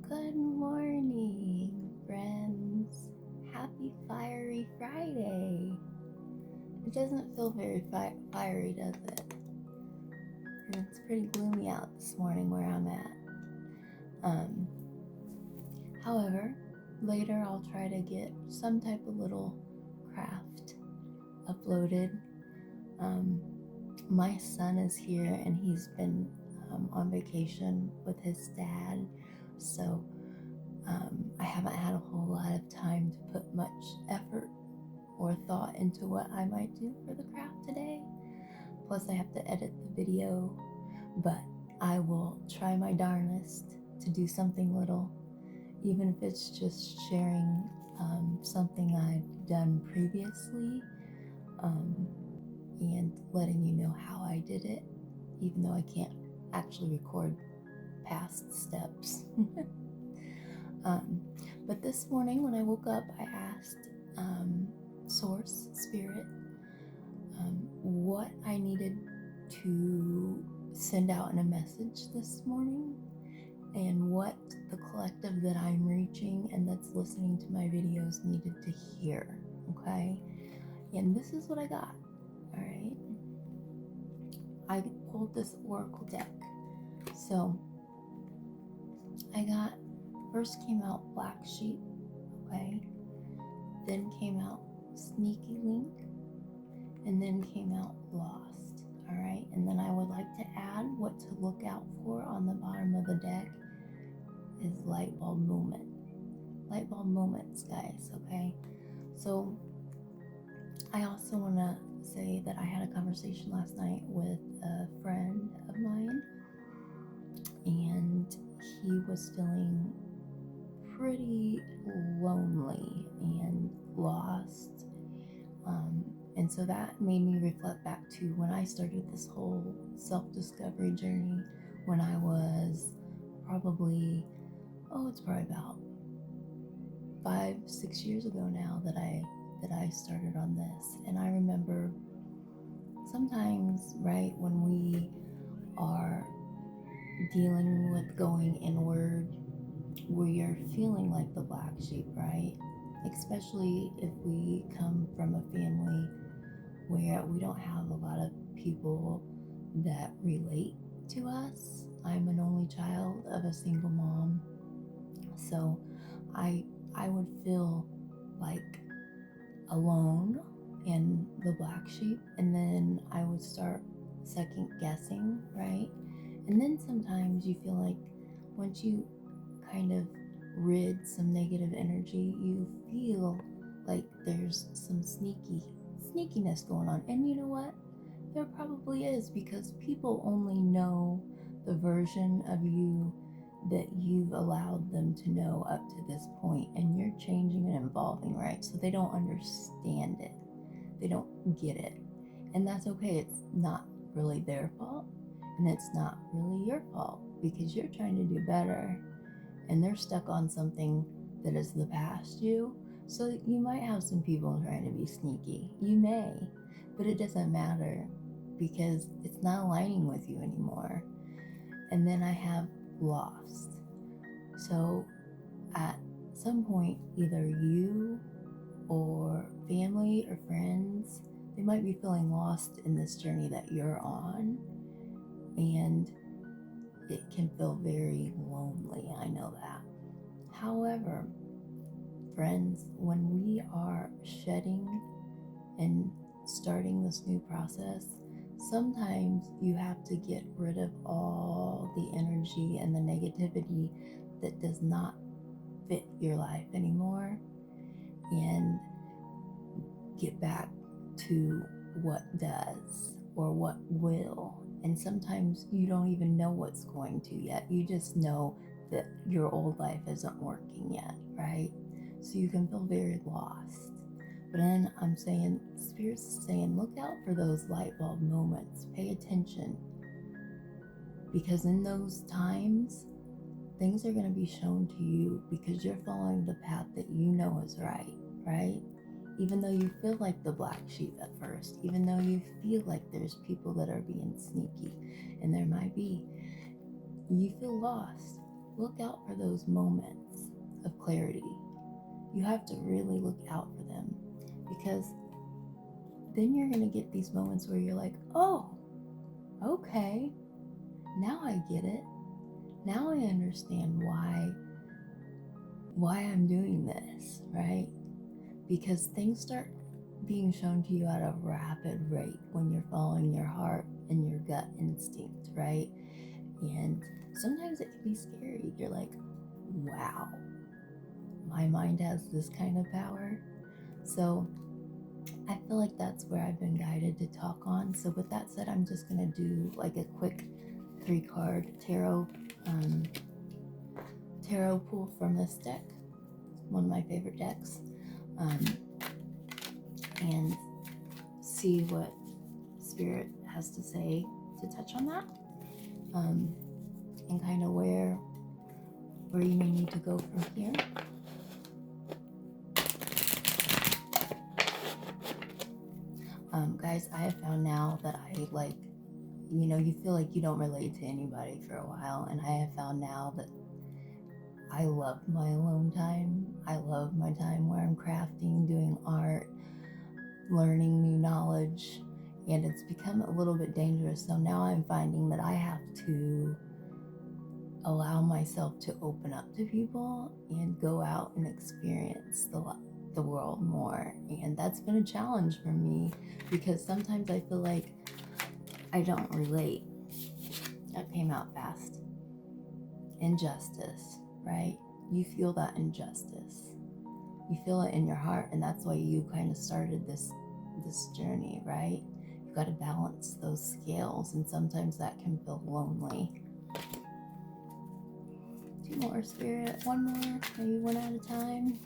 Good morning, friends. Happy Fiery Friday. It doesn't feel very fiery, does it? And it's pretty gloomy out this morning where I'm at. Um, However, later I'll try to get some type of little craft uploaded. Um, my son is here and he's been on vacation with his dad, so I haven't had a whole lot of time to put much effort or thought into what I might do for the craft today. Plus, I have to edit the video, but I will try my darnest to do something little, even if it's just sharing something I've done previously and letting you know how I did it, even though I can't actually record past steps. But this morning when I woke up, I asked Source, Spirit, what I needed to send out in a message this morning and what the collective that I'm reaching and that's listening to my videos needed to hear, okay? And this is what I got, all right? I pulled this Oracle deck. So I got, first came out Black Sheep, okay? Then came out Sneaky Link, and then came out Lost, all right? And then I would like to add what to look out for on the bottom of the deck is light bulb moment. Light bulb moments, guys, okay? So I also want to say that I had a conversation last night with a friend of mine, and he was feeling pretty lonely and lost. And so that made me reflect back to when I started this whole self-discovery journey when I was probably, it's probably about 5-6 years ago now that I started on this. And I remember sometimes, right, when we are dealing with going inward, we are feeling like the black sheep, right? Especially if we come from a family where we don't have a lot of people that relate to us. I'm an only child of a single mom, so I would feel like alone in the black sheep, and then I would start second guessing, right? And then sometimes you feel like once you kind of rid some negative energy, you feel like there's some sneakiness going on. And you know what? There probably is, because people only know the version of you that you've allowed them to know up to this point, and you're changing and evolving, right? So they don't understand it, they don't get it, and that's okay. It's not really their fault, and it's not really your fault, because you're trying to do better and they're stuck on something that is the past you. So you might have some people trying to be sneaky. You may, but it doesn't matter because it's not aligning with you anymore. And then I have lost. So at some point, either you or family or friends, they might be feeling lost in this journey that you're on. And it can feel very lonely, I know that. However, friends, when we are shedding and starting this new process, sometimes you have to get rid of all the energy and the negativity that does not fit your life anymore and get back to what does or what will. And sometimes you don't even know what's going to yet. You just know that your old life isn't working yet, right? So you can feel very lost. But then I'm saying, Spirit's saying, look out for those light bulb moments. Pay attention. Because in those times, things are going to be shown to you because you're following the path that you know is right, right? Even though you feel like the black sheep at first, even though you feel like there's people that are being sneaky, and there might be, you feel lost. look out for those moments of clarity. You have to really look out for them, because then you're going to get these moments where you're like, oh, okay, now I get it. Now I understand why I'm doing this, right? Because things start being shown to you at a rapid rate when you're following your heart and your gut instinct, right? And sometimes it can be scary. You're like, wow, my mind has this kind of power. So I feel like that's where I've been guided to talk on. So with that said, I'm just going to do like a quick 3-card tarot pull from this deck, one of my favorite decks, and see what Spirit has to say to touch on that, and kind of where you may need to go from here. Guys, I have found now that I like, you feel like you don't relate to anybody for a while, and I have found now that I love my alone time. I love my time where I'm crafting, doing art, learning new knowledge, and it's become a little bit dangerous. So now I'm finding that I have to allow myself to open up to people and go out and experience the world more. And that's been a challenge for me, because sometimes I feel like I don't relate. That came out fast. Injustice, right? You feel that injustice. You feel it in your heart, and that's why you kind of started this journey, right? You've got to balance those scales, and sometimes that can feel lonely. 2 more, Spirit. 1 more, maybe 1 at a time.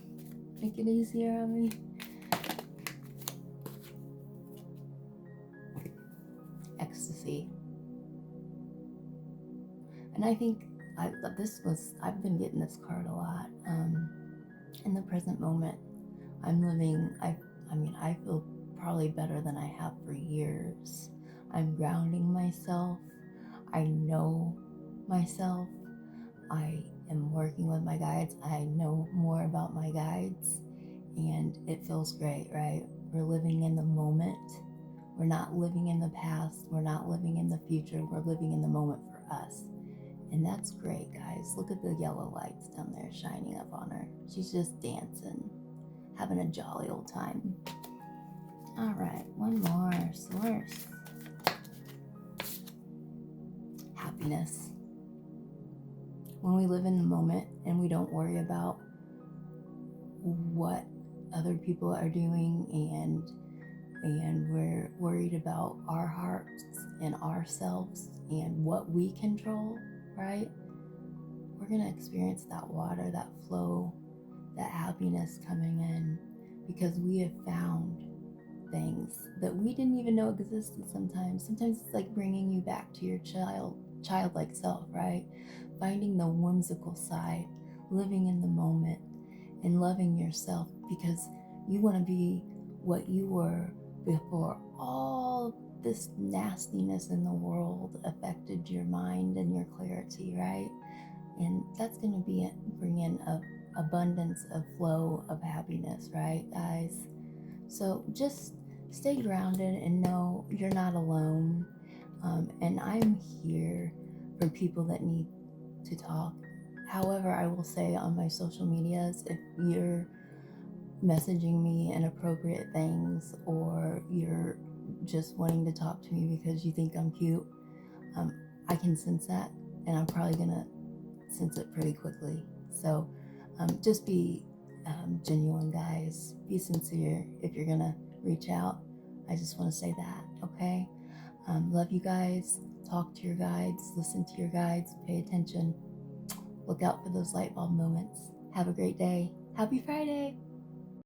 Make it easier on me. Ecstasy. And I think I've been getting this card a lot. In the present moment, I'm living, I feel probably better than I have for years. I'm grounding myself. I know myself. I am working with my guides. I know more about my guides, and it feels great, right? We're living in the moment. We're not living in the past. We're not living in the future. We're living in the moment for us. And that's great, guys. Look at the yellow lights down there shining up on her. She's just dancing, having a jolly old time. All right, 1 more, Source. Happiness. When we live in the moment and we don't worry about what other people are doing, and we're worried about our hearts and ourselves and what we control, right? We're going to experience that water, that flow, that happiness coming in, because we have found things that we didn't even know existed sometimes. Sometimes it's like bringing you back to your childlike self, right? Finding the whimsical side, living in the moment, and loving yourself, because you want to be what you were before all this nastiness in the world affected your mind and your clarity, right? And that's going to bring in a abundance of flow of happiness, right, guys? So just stay grounded and know you're not alone. And I'm here for people that need to talk. However, I will say on my social medias, if you're messaging me inappropriate things, or you're just wanting to talk to me because you think I'm cute, I can sense that, and I'm probably gonna sense it pretty quickly. So just be genuine, guys. Be sincere if you're gonna reach out. I just want to say that, okay? Love you guys. Talk to your guides, listen to your guides, pay attention. Look out for those light bulb moments. Have a great day. Happy Friday.